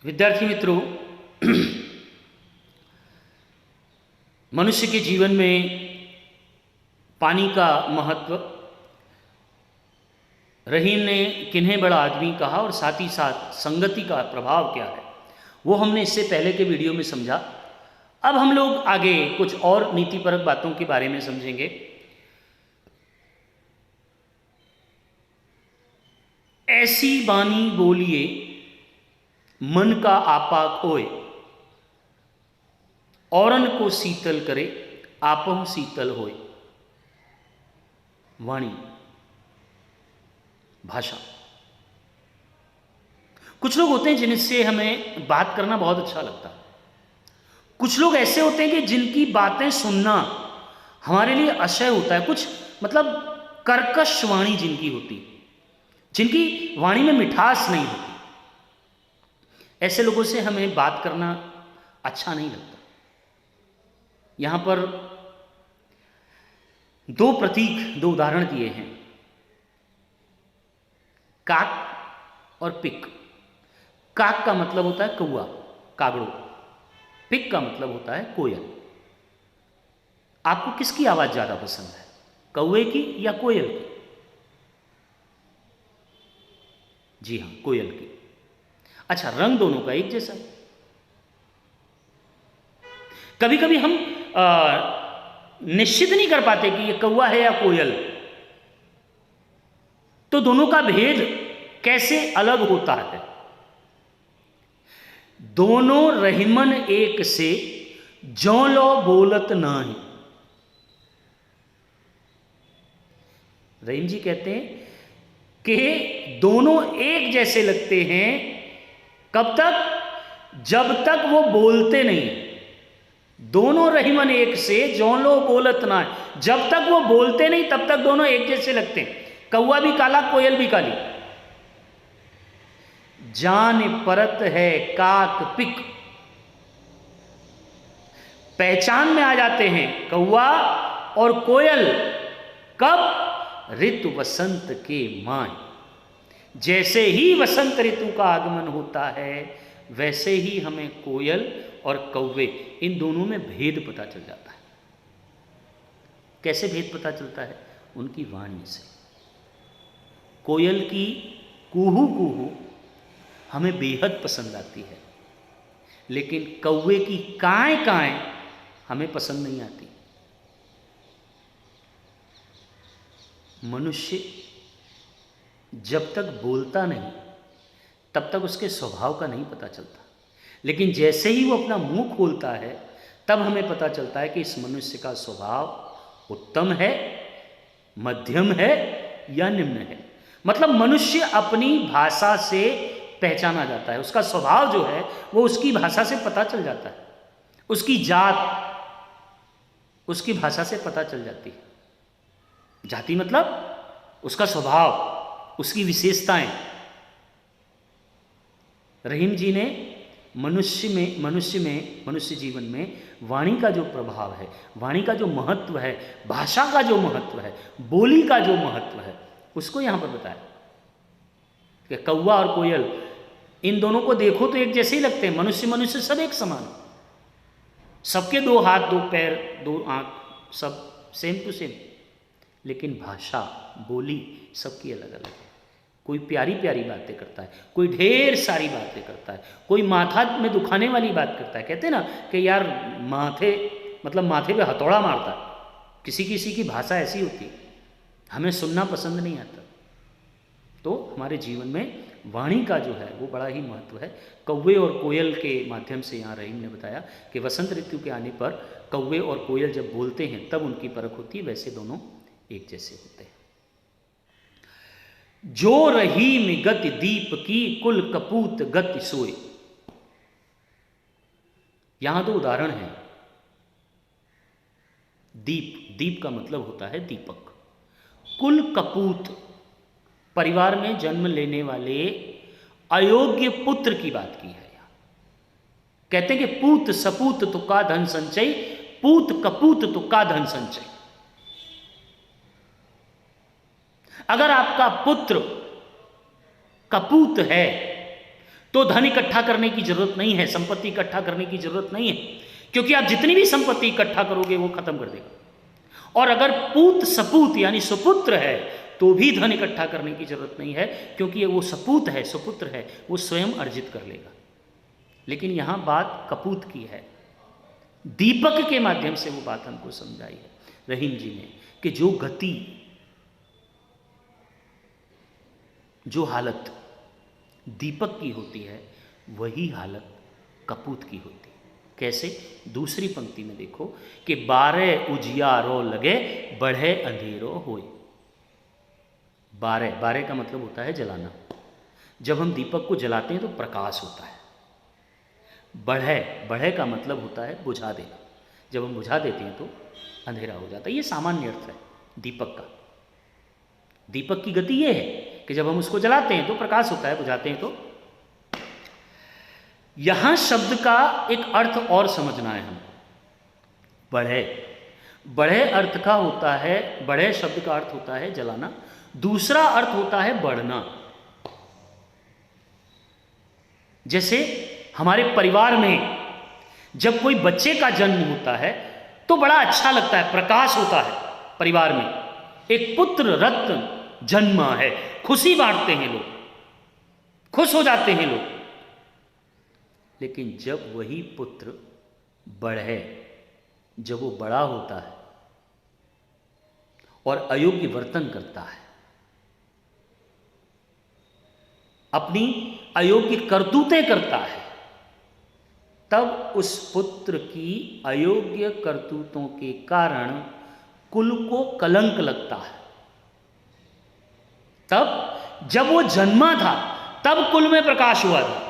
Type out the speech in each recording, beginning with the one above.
विद्यार्थी मित्रों, मनुष्य के जीवन में पानी का महत्व रहीम ने किन्हें बड़ा आदमी कहा और साथ ही साथ संगति का प्रभाव क्या है वो हमने इससे पहले के वीडियो में समझा। अब हम लोग आगे कुछ और नीतिपरक बातों के बारे में समझेंगे। ऐसी बानी बोलिए मन का आपा खोए, औरन को शीतल करे आपहु शीतल होए। वाणी, भाषा। कुछ लोग होते हैं जिनसे हमें बात करना बहुत अच्छा लगता है। कुछ लोग ऐसे होते हैं कि जिनकी बातें सुनना हमारे लिए अशय होता है। कुछ मतलब कर्कश वाणी जिनकी होती, जिनकी वाणी में मिठास नहीं होती, ऐसे लोगों से हमें बात करना अच्छा नहीं लगता। यहां पर दो प्रतीक, दो उदाहरण दिए हैं, काक और पिक। काक का मतलब होता है कौवा, कागड़ो। पिक का मतलब होता है कोयल। आपको किसकी आवाज ज्यादा पसंद है, कौवे की या कोयल की? जी हां, कोयल की। अच्छा, रंग दोनों का एक जैसा। कभी कभी हम निश्चित नहीं कर पाते कि ये कौवा है या कोयल, तो दोनों का भेद कैसे अलग होता है। दोनों रहीमन एक से जौ लो बोलत नाही। रहीम जी कहते हैं कि दोनों एक जैसे लगते हैं। कब तक? जब तक वो बोलते नहीं। दोनों रहीमन एक से जौ लो बोलत ना। जब तक वो बोलते नहीं तब तक दोनों एक जैसे लगते हैं। कौवा भी काला, कोयल भी काली। जान परत है काक पिक, पहचान में आ जाते हैं कौवा और कोयल। कब? ऋतु वसंत के माय। जैसे ही वसंत ऋतु का आगमन होता है वैसे ही हमें कोयल और कौवे, इन दोनों में भेद पता चल जाता है। कैसे भेद पता चलता है? उनकी वाणी से। कोयल की कूहू कूहू हमें बेहद पसंद आती है, लेकिन कौवे की काएं काएं हमें पसंद नहीं आती। मनुष्य जब तक बोलता नहीं तब तक उसके स्वभाव का नहीं पता चलता, लेकिन जैसे ही वो अपना मुंह खोलता है तब हमें पता चलता है कि इस मनुष्य का स्वभाव उत्तम है, मध्यम है या निम्न है। मतलब मनुष्य अपनी भाषा से पहचाना जाता है। उसका स्वभाव जो है वो उसकी भाषा से पता चल जाता है। उसकी जात उसकी भाषा से पता चल जाती है। जाति मतलब उसका स्वभाव, उसकी विशेषताएं। रहीम जी ने मनुष्य जीवन में वाणी का जो प्रभाव है, वाणी का जो महत्व है, भाषा का जो महत्व है, बोली का जो महत्व है, उसको यहां पर बताया कि कौवा और कोयल, इन दोनों को देखो तो एक जैसे ही लगते हैं। मनुष्य सब एक समान, सबके दो हाथ, दो पैर, दो आंख, सब सेम टू सेम, लेकिन भाषा, बोली सबकी अलग अलग है। कोई प्यारी प्यारी बातें करता है, कोई ढेर सारी बातें करता है, कोई माथा में दुखाने वाली बात करता है। कहते हैं ना कि यार माथे पे हथौड़ा मारता है। किसी किसी की भाषा ऐसी होती है, हमें सुनना पसंद नहीं आता। तो हमारे जीवन में वाणी का जो है वो बड़ा ही महत्व है। कौवे और कोयल के माध्यम से यहाँ रहीम ने बताया कि वसंत ऋतु के आने पर कौवे और कोयल जब बोलते हैं तब उनकी परख होती है, वैसे दोनों एक जैसे होते हैं। जो रहीम गति दीप की कुल कपूत गति सोए। यहां दो उदाहरण हैं। दीप का मतलब होता है दीपक। कुल कपूत, परिवार में जन्म लेने वाले अयोग्य पुत्र की बात की है। कहते हैं कि पूत सपूत तुका धन संचय, पूत कपूत तुका धन संचय। अगर आपका पुत्र कपूत है तो धन इकट्ठा करने की जरूरत नहीं है, संपत्ति इकट्ठा करने की जरूरत नहीं है, क्योंकि आप जितनी भी संपत्ति इकट्ठा करोगे वो खत्म कर देगा। और अगर पूत सपूत यानी सुपुत्र है तो भी धन इकट्ठा करने की जरूरत नहीं है, क्योंकि वो सपूत है, सुपुत्र है, वो स्वयं अर्जित कर लेगा। लेकिन यहां बात कपूत की है, दीपक के माध्यम से वो बात हमको समझाई है रहीम जी ने, कि जो गति, जो हालत दीपक की होती है वही हालत कपूत की होती है। कैसे? दूसरी पंक्ति में देखो कि 12 उजियारो लगे बढ़े अंधेरो होए। 12 का मतलब होता है जलाना। जब हम दीपक को जलाते हैं तो प्रकाश होता है। बढ़े का मतलब होता है बुझा देना। जब हम बुझा देते हैं तो अंधेरा हो जाता है। ये सामान्य अर्थ है दीपक का। दीपक की गति ये है कि जब हम उसको जलाते हैं तो प्रकाश होता है, बुझाते हैं तो। यहां शब्द का एक अर्थ और समझना है हम। बढ़े अर्थ का होता है, बढ़े शब्द का अर्थ होता है जलाना। दूसरा अर्थ होता है बढ़ना। जैसे हमारे परिवार में जब कोई बच्चे का जन्म होता है तो बड़ा अच्छा लगता है, प्रकाश होता है परिवार में। एक पुत्र रत्न जन्मा है, खुशी बांटते हैं लोग, खुश हो जाते हैं लोग। लेकिन जब वही पुत्र बढ़े, जब वो बड़ा होता है और अयोग्य वर्तन करता है, अपनी अयोग्य करतूतें करता है, तब उस पुत्र की अयोग्य करतूतों के कारण कुल को कलंक लगता है। तब जब वो जन्मा था तब कुल में प्रकाश हुआ था,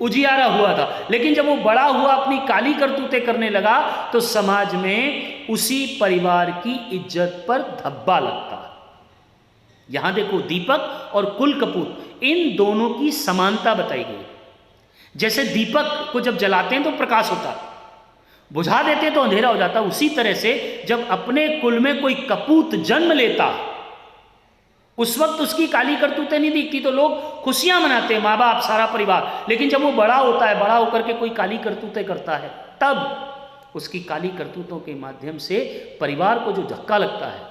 उजियारा हुआ था। लेकिन जब वो बड़ा हुआ, अपनी काली करतूतें करने लगा, तो समाज में उसी परिवार की इज्जत पर धब्बा लगता है। यहां देखो, दीपक और कुल कपूत, इन दोनों की समानता बताई गई। जैसे दीपक को जब जलाते हैं तो प्रकाश होता है, बुझा देते हैं तो अंधेरा हो जाता। उसी तरह से जब अपने कुल में कोई कपूत जन्म लेता, उस वक्त उसकी काली करतूतें नहीं दिखती तो लोग खुशियां मनाते हैं, माँ बाप, सारा परिवार। लेकिन जब वो बड़ा होता है, बड़ा होकर के कोई काली करतूतें करता है, तब उसकी काली करतूतों के माध्यम से परिवार को जो धक्का लगता है,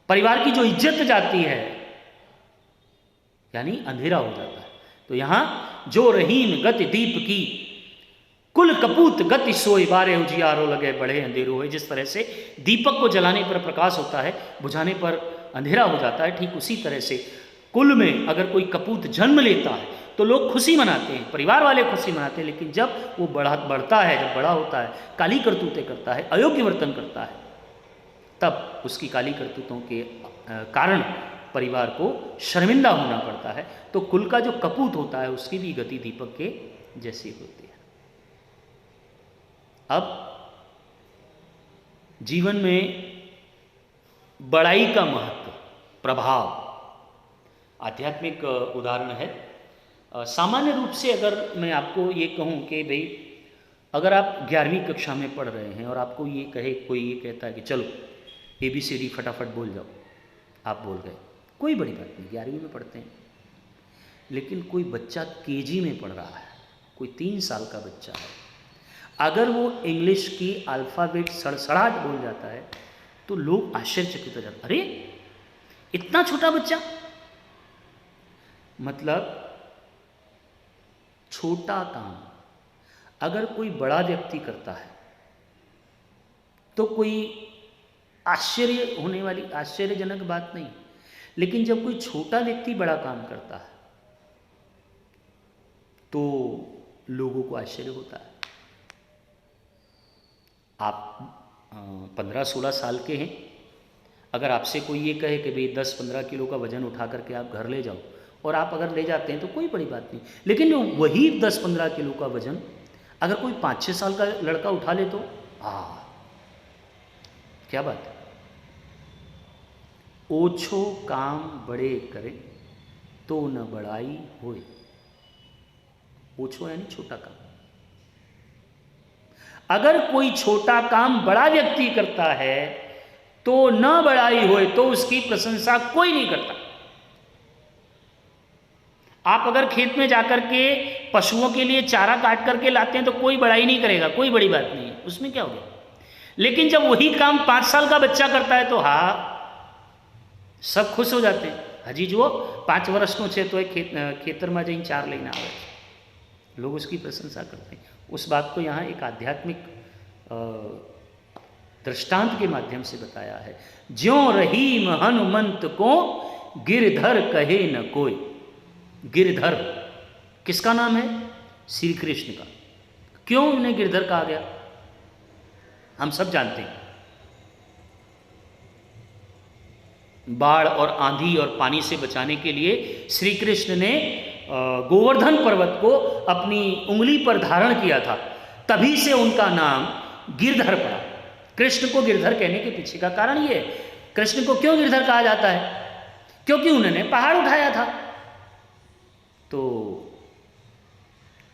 परिवार की जो इज्जत जाती है, यानी अंधेरा हो जाता है। तो यहां जो रहीन गति दीप की, कुल कपूत गति सोए, 12 उजियारो लगे बढ़े अंधेरो है। जिस तरह से दीपक को जलाने पर प्रकाश होता है, बुझाने पर अंधेरा हो जाता है, ठीक उसी तरह से कुल में अगर कोई कपूत जन्म लेता है तो लोग खुशी मनाते हैं, परिवार वाले खुशी मनाते हैं। लेकिन जब वो बढ़ता है, जब बड़ा होता है, काली करतूतें करता है, अयोग्य वर्तन करता है, तब उसकी काली करतूतों के कारण परिवार को शर्मिंदा होना पड़ता है। तो कुल का जो कपूत होता है उसकी भी गति दीपक के जैसी होती है। अब जीवन में बड़ाई का महत्व, प्रभाव, आध्यात्मिक उदाहरण है। सामान्य रूप से अगर मैं आपको ये कहूँ कि भाई, अगर आप 11वीं कक्षा में पढ़ रहे हैं और आपको ये कहे, कोई ये कहता है कि चलो ABCD फटाफट बोल जाओ, आप बोल गए, कोई बड़ी बात नहीं, 11वीं में पढ़ते हैं। लेकिन कोई बच्चा KG में पढ़ रहा है, कोई 3 साल का बच्चा है, अगर वो इंग्लिश की अल्फ़ाबेट सड़सड़ाहट बोल जाता है तो लोग आश्चर्यचकित हो जाते, अरे इतना छोटा बच्चा। मतलब छोटा काम अगर कोई बड़ा व्यक्ति करता है तो कोई आश्चर्य होने वाली, आश्चर्यजनक बात नहीं। लेकिन जब कोई छोटा व्यक्ति बड़ा काम करता है तो लोगों को आश्चर्य होता है। आप 15-16 साल के हैं, अगर आपसे कोई ये कहे कि भाई 10-15 किलो का वजन उठा करके आप घर ले जाओ, और आप अगर ले जाते हैं तो कोई बड़ी बात नहीं। लेकिन वही 10-15 किलो का वजन अगर कोई 5-6 साल का लड़का उठा ले तो क्या बात है। ओछो काम बड़े करे तो न बड़ाई होए। ओछो यानी छोटा काम। अगर कोई छोटा काम बड़ा व्यक्ति करता है तो न बड़ाई होए, तो उसकी प्रशंसा कोई नहीं करता। आप अगर खेत में जाकर के पशुओं के लिए चारा काट करके लाते हैं तो कोई बड़ाई नहीं करेगा, कोई बड़ी बात नहीं है, उसमें क्या हो गया। लेकिन जब वही काम 5 साल का बच्चा करता है तो हाँ, सब खुश हो जाते हैं। हजी जो 5 વર્ષનો છે तो ખેતરમાં જઈને ચાર લઈને આવે છે, लोग उसकी प्रशंसा करते हैं। उस बात को यहाँ एक आध्यात्मिक दृष्टांत के माध्यम से बताया है। ज्यों रहीम हनुमंत को गिरधर कहे न कोई। गिरधर किसका नाम है? श्री कृष्ण का। क्यों उन्हें गिरधर कहा गया हम सब जानते हैं। बाढ़ और आंधी और पानी से बचाने के लिए श्री कृष्ण ने गोवर्धन पर्वत को अपनी उंगली पर धारण किया था, तभी से उनका नाम गिरधर पड़ा। कृष्ण को गिरधर कहने के पीछे का कारण ये है। कृष्ण को क्यों गिरधर कहा जाता है? क्योंकि उन्होंने पहाड़ उठाया था। तो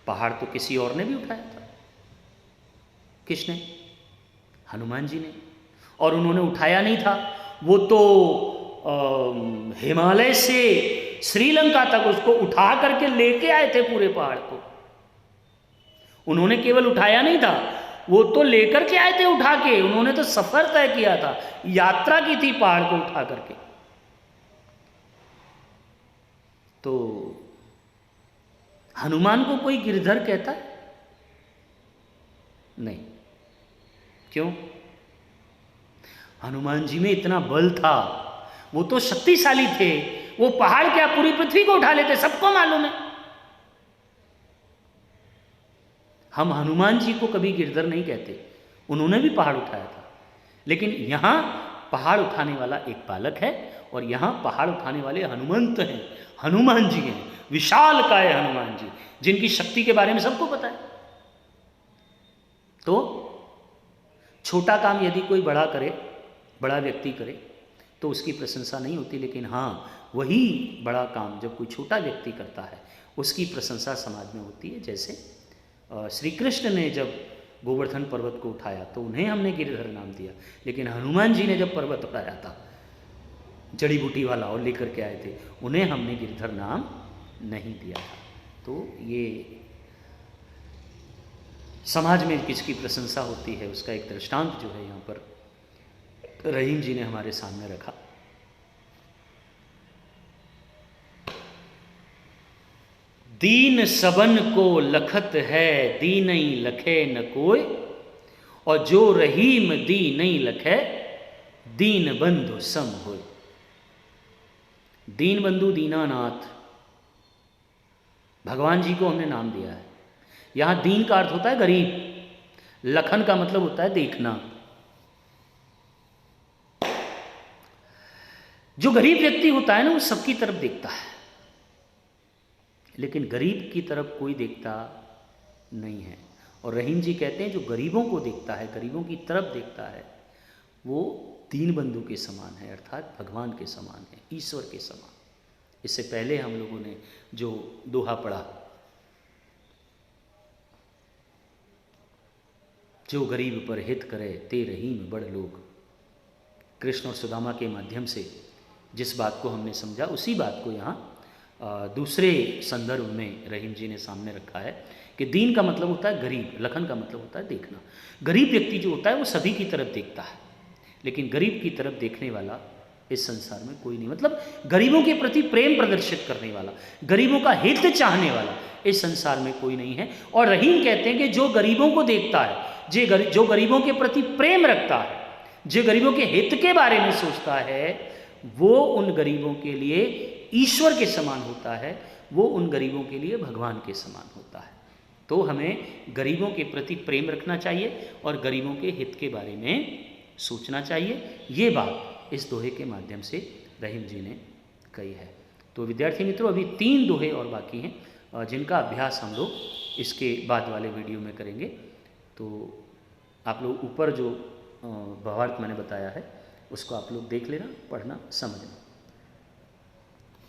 पहाड़ तो किसी और ने भी उठाया था। किसने? हनुमान जी ने। और उन्होंने उठाया नहीं था, वो तो हिमालय से श्रीलंका तक उसको उठा करके लेके आए थे पूरे पहाड़ को। उन्होंने केवल उठाया नहीं था, वो तो लेकर के आए थे उठा के। उन्होंने तो सफर तय किया था, यात्रा की थी पहाड़ को उठा करके। तो हनुमान को कोई गिरधर कहता है? नहीं। क्यों? हनुमान जी में इतना बल था, वो तो शक्तिशाली थे। वो पहाड़ क्या पूरी पृथ्वी को उठा लेते, सबको मालूम है। हम हनुमान जी को कभी गिरधर नहीं कहते, उन्होंने भी पहाड़ उठाया था। लेकिन यहां पहाड़ उठाने वाला एक बालक है और यहां पहाड़ उठाने वाले हनुमंत हैं, हनुमान जी हैं, विशाल काय हनुमान जी, जिनकी शक्ति के बारे में सबको पता है। तो छोटा काम यदि कोई बड़ा करे, बड़ा व्यक्ति करे, तो उसकी प्रशंसा नहीं होती। लेकिन हाँ, वही बड़ा काम जब कोई छोटा व्यक्ति करता है, उसकी प्रशंसा समाज में होती है। जैसे श्री कृष्ण ने जब गोवर्धन पर्वत को उठाया तो उन्हें हमने गिरधर नाम दिया, लेकिन हनुमान जी ने जब पर्वत उठाया था जड़ी बूटी वाला और लेकर के आए थे, उन्हें हमने गिरधर नाम नहीं दिया था। तो ये समाज में किसकी प्रशंसा होती है उसका एक दृष्टांत जो है यहाँ पर रहीम जी ने हमारे सामने रखा। दीन सबन को लखत है, दीनई लखे न कोई, और जो रहीम दीनई लखे, दीन बंधु सम होय। दीन बंधु दीनानाथ भगवान जी को हमने नाम दिया है। यहां दीन का अर्थ होता है गरीब, लखन का मतलब होता है देखना। जो गरीब व्यक्ति होता है ना, वो सबकी तरफ देखता है, लेकिन गरीब की तरफ कोई देखता नहीं है। और रहीम जी कहते हैं जो गरीबों को देखता है, गरीबों की तरफ देखता है, वो दीन बंधु के समान है, अर्थात भगवान के समान है, ईश्वर के समान। इससे पहले हम लोगों ने जो दोहा पढ़ा, जो गरीब पर हित करे ते रहीम बड़ लोग, कृष्ण और सुदामा के माध्यम से जिस बात को हमने समझा, उसी बात को यहाँ दूसरे संदर्भ में रहीम जी ने सामने रखा है कि दीन का मतलब होता है गरीब, लखन का मतलब होता है देखना। गरीब व्यक्ति जो होता है वो सभी की तरफ देखता है, लेकिन गरीब की तरफ देखने वाला इस संसार में कोई नहीं। मतलब गरीबों के प्रति प्रेम प्रदर्शित करने वाला, गरीबों का हित चाहने वाला इस संसार में कोई नहीं है। और रहीम कहते हैं कि जो गरीबों को देखता है, जो गरीबों के प्रति प्रेम रखता है, जो गरीबों के हित के बारे में सोचता है, वो उन गरीबों के लिए ईश्वर के समान होता है, वो उन गरीबों के लिए भगवान के समान होता है। तो हमें गरीबों के प्रति प्रेम रखना चाहिए और गरीबों के हित के बारे में सोचना चाहिए। ये बात इस दोहे के माध्यम से रहीम जी ने कही है। तो विद्यार्थी मित्रों, अभी 3 दोहे और बाकी हैं जिनका अभ्यास हम लोग इसके बाद वाले वीडियो में करेंगे। तो आप लोग ऊपर जो भावार्थ मैंने बताया है उसको आप लोग देख लेना, पढ़ना, समझना।